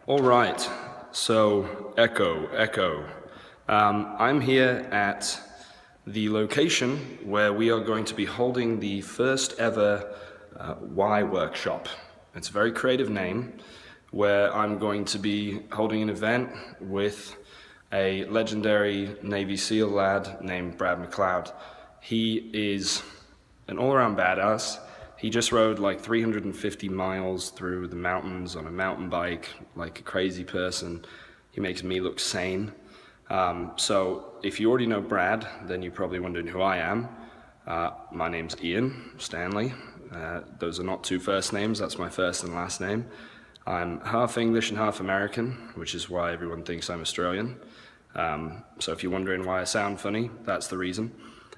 All right, so Echo. I'm here at the location where we are going to be holding the first ever Y workshop. It's a very creative name, where I'm going to be holding an event with a legendary Navy SEAL lad named Brad McLeod. He is an all-around badass. He just rode like 350 miles through the mountains on a mountain bike like a crazy person. He makes me look sane. So if you already know Brad, then you're probably wondering who I am. My name's Ian Stanley. Those are not two first names, that's my first and last name. I'm half English and half American, which is why everyone thinks I'm Australian. So if you're wondering why I sound funny, that's the reason.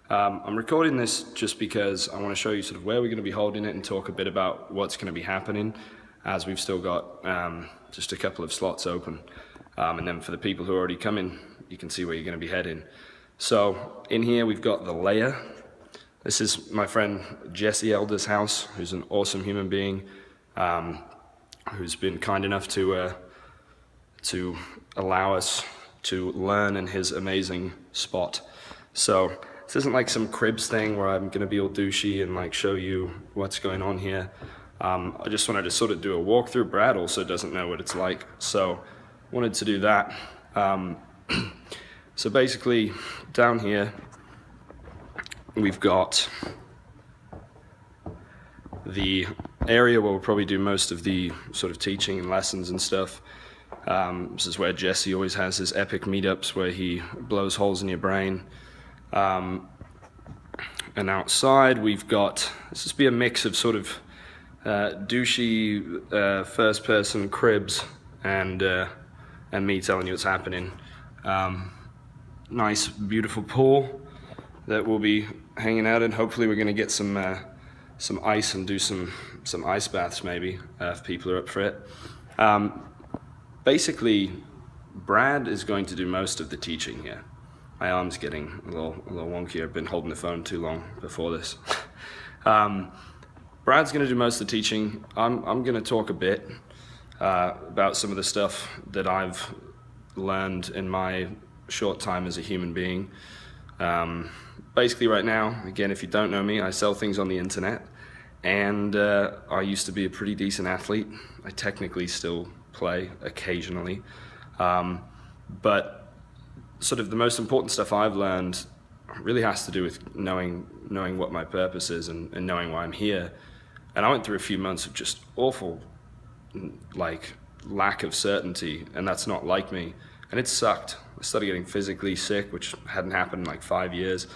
I'm recording this just because I want to show you sort of where we're going to be holding it and talk a bit about what's going to be happening, as we've still got just a couple of slots open. And then for the people who are already coming, you can see where you're going to be heading. So in here we've got the layer. This is my friend Jesse Elder's house, who's an awesome human being, who's been kind enough to allow us to learn in his amazing spot. So this isn't like some cribs thing where I'm gonna be all douchey and like show you what's going on here. I just wanted to sort of do a walkthrough. Brad also doesn't know what it's like, so wanted to do that. So basically down here we've got the area where we'll probably do most of the sort of teaching and lessons and stuff. This is where Jesse always has his epic meetups where he blows holes in your brain. And outside we've got, this just be a mix of sort of douchey first person cribs and me telling you what's happening. Nice beautiful pool that we'll be hanging out in. Hopefully we're going to get some ice and do some ice baths maybe, if people are up for it. Basically, Brad is going to do most of the teaching here. My arm's getting a little wonky. I've been holding the phone too long before this. Brad's going to do most of the teaching. I'm going to talk a bit about some of the stuff that I've learned in my short time as a human being. Basically right now, again, if you don't know me, I sell things on the internet, and I used to be a pretty decent athlete. I technically still play occasionally, but sort of the most important stuff I've learned really has to do with knowing what my purpose is and knowing why I'm here. And I went through a few months of just awful, like, lack of certainty, and that's not like me, and it sucked. I started getting physically sick, which hadn't happened in like 5 years.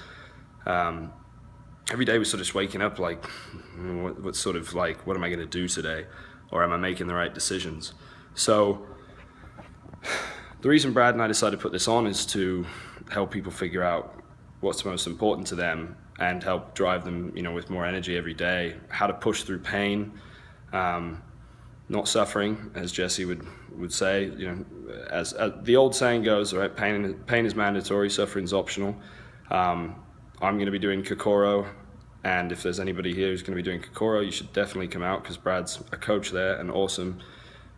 Every day was sort of just waking up like, what sort of like, what am I going to do today? Or am I making the right decisions? So the reason Brad and I decided to put this on is to help people figure out what's most important to them and help drive them, with more energy every day, how to push through pain, not suffering, as Jesse would say, as the old saying goes, right? Pain is mandatory, suffering's optional. I'm going to be doing Kokoro, and if there's anybody here who's going to be doing Kokoro, you should definitely come out because Brad's a coach there and awesome.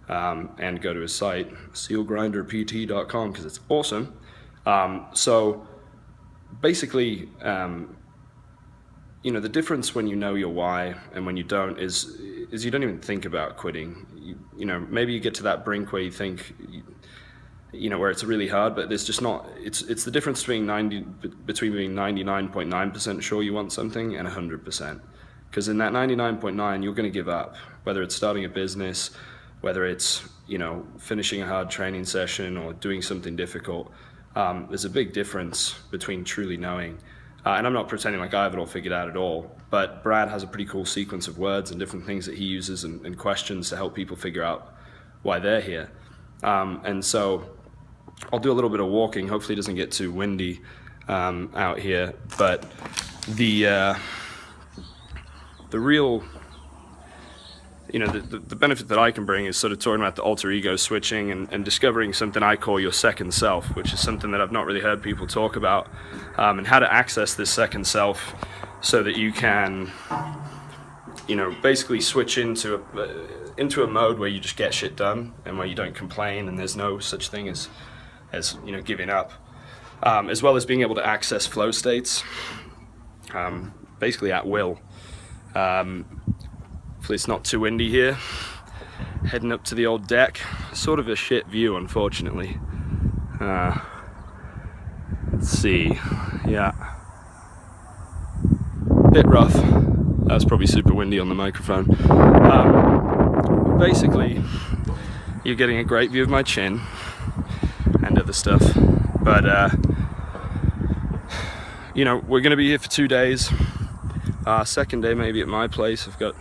And go to his site, sealgrinderpt.com, because it's awesome. So basically, the difference when you know your why and when you don't is you don't even think about quitting. Maybe you get to that brink where you think, where it's really hard, but there's just not. It's the difference between being 99.9% sure you want something and 100%. Because in that 99.9, you're going to give up, whether it's starting a business, whether it's, finishing a hard training session or doing something difficult. There's a big difference between truly knowing. And I'm not pretending like I have it all figured out at all, but Brad has a pretty cool sequence of words and different things that he uses and questions to help people figure out why they're here. And so I'll do a little bit of walking. Hopefully it doesn't get too windy out here, but the real, the benefit that I can bring is sort of talking about the alter ego switching and discovering something I call your second self, which is something that I've not really heard people talk about, and how to access this second self so that you can, basically switch into into a mode where you just get shit done and where you don't complain, and there's no such thing as giving up, as well as being able to access flow states basically at will. Hopefully it's not too windy here. Heading up to the old deck. Sort of a shit view, unfortunately. Let's see. Yeah. Bit rough. That was probably super windy on the microphone. Basically, you're getting a great view of my chin and other stuff. But, we're going to be here for 2 days. Second day maybe at my place. I've got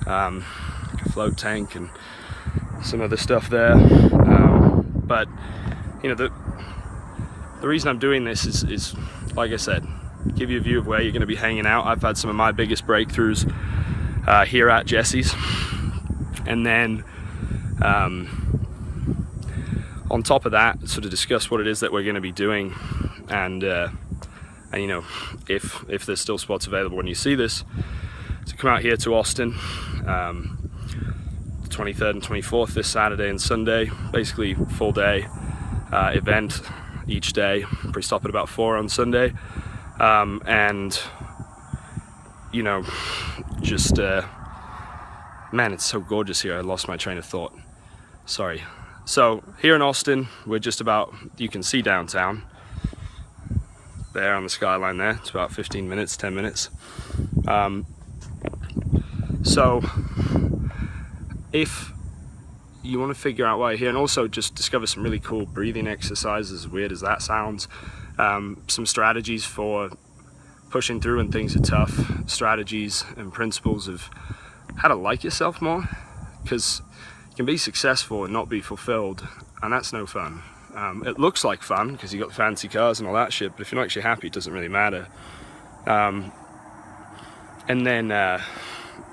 a float tank and some other stuff there. But, the reason I'm doing this is, like I said, give you a view of where you're going to be hanging out. I've had some of my biggest breakthroughs here at Jesse's. And then, on top of that, sort of discuss what it is that we're going to be doing, and if there's still spots available when you see this, to come out here to Austin, the 23rd and 24th, this Saturday and Sunday, basically full day event each day. Probably stop at about 4 on Sunday, and man, it's so gorgeous here. I lost my train of thought. Sorry. So here in Austin, we're just about, you can see downtown there on the skyline there. It's about 15 minutes, 10 minutes. So if you want to figure out why you're here, and also just discover some really cool breathing exercises, weird as that sounds, some strategies for pushing through when things are tough, strategies and principles of how to like yourself more, because you can be successful and not be fulfilled, and that's no fun. It looks like fun because you got fancy cars and all that shit, but if you're not actually happy, it doesn't really matter. And then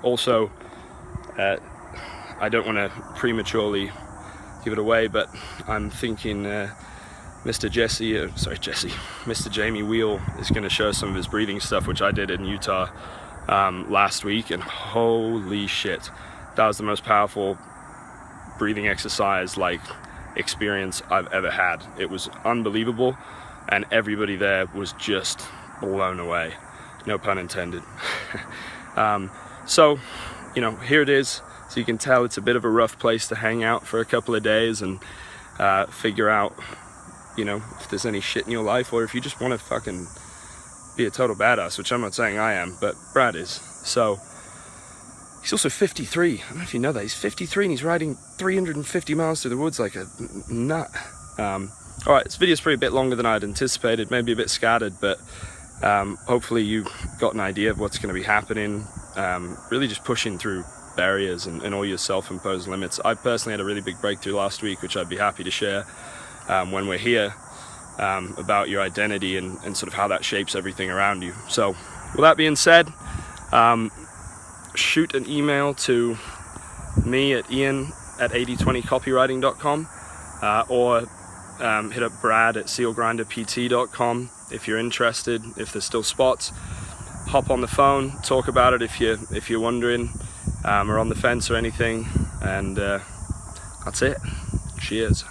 also, I don't want to prematurely give it away, but I'm thinking Mr. Jamie Wheel is going to show some of his breathing stuff, which I did in Utah last week, and holy shit, that was the most powerful breathing exercise experience I've ever had. It was unbelievable, and everybody there was just blown away, no pun intended. So here it is. So you can tell it's a bit of a rough place to hang out for a couple of days and figure out if there's any shit in your life, or if you just want to fucking be a total badass, which I'm not saying I am, but Brad is. So he's also 53. I don't know if you know that. He's 53 and he's riding 350 miles through the woods like a nut. Alright, this video's probably a bit longer than I'd anticipated, maybe a bit scattered, but hopefully you got an idea of what's going to be happening. Really just pushing through barriers and all your self-imposed limits. I personally had a really big breakthrough last week, which I'd be happy to share when we're here, about your identity and sort of how that shapes everything around you. So with that being said, shoot an email to me at ian@8020copywriting.com, or hit up Brad at sealgrinderpt.com if you're interested, if there's still spots. Hop on the phone, talk about it if you're wondering, or on the fence or anything, and that's it. Cheers.